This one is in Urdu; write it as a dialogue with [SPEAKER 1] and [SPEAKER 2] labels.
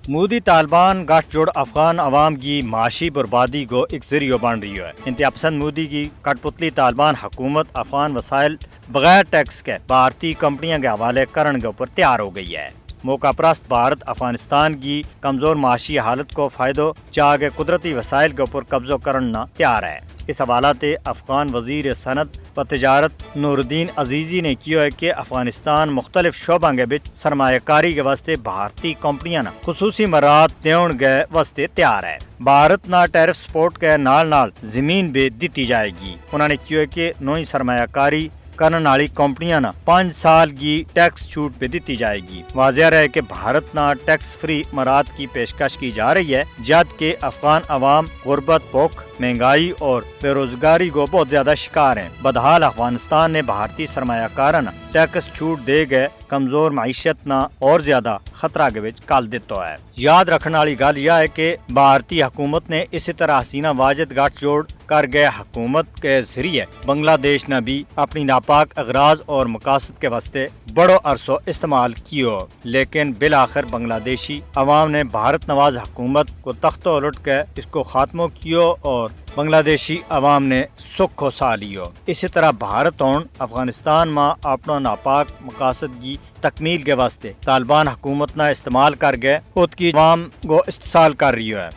[SPEAKER 1] مودی طالبان گٹھ جوڑ افغان عوام کی معاشی بربادی کو ایک ذریعہ بن رہی ہے۔ انتہا پسند مودی کی کٹ پتلی طالبان حکومت افغان وسائل بغیر ٹیکس کے بھارتی کمپنیاں کے حوالے کرنے کے اوپر تیار ہو گئی ہے۔ موقع پرست بھارت افغانستان کی کمزور معاشی حالت کو فائدہ چاہ کے قدرتی وسائل کے اوپر قبضہ کرنا تیار ہے۔ اس حوالہ تے افغان وزیر صنعت و تجارت نور الدین عزیزی نے کیا ہے کہ افغانستان مختلف شعبوں کے بچ سرمایہ کاری کے واسطے بھارتی کمپنیاں خصوصی مراحت دیون کے واسطے تیار ہے۔ بھارت نہ ٹیرف سپورٹ کے نال زمین بھی دیتی جائے گی۔ انہوں نے کیا ہے کہ نئی سرمایہ کاری کرنے والی کمپنیاں 5 سال کی ٹیکس چھوٹ پہ دیتی جائے گی۔ واضح رہے کہ بھارت نہ ٹیکس فری مراحت کی پیشکش کی جا رہی ہے، جبکہ افغان عوام غربت، بھوک، مہنگائی اور بے روزگاری کو بہت زیادہ شکار ہیں۔ بدحال افغانستان نے بھارتی سرمایہ کارن ٹیکس چھوٹ دے گئے کمزور معیشت نہ اور زیادہ خطرہ کے وچ کال دیتا ہے۔ یاد رکھنے والی گل یہ ہے کہ بھارتی حکومت نے اسی طرح حسینہ واجد گٹھ جوڑ کر گئے حکومت کے ذریعے بنگلہ دیش نے بھی اپنی ناپاک اغراض اور مقاصد کے واسطے بڑو عرصوں استعمال کیو، لیکن بالآخر بنگلہ دیشی عوام نے بھارت نواز حکومت کو تخت الٹ کے اس کو خاتمہ کیو اور بنگلہ دیشی عوام نے سکھ سا لیو۔ اسی طرح بھارت اور افغانستان میں اپنا ناپاک مقاصد کی تکمیل کے واسطے طالبان حکومت نہ استعمال کر گئے خود کی عوام کو استحصال کر رہی ہے۔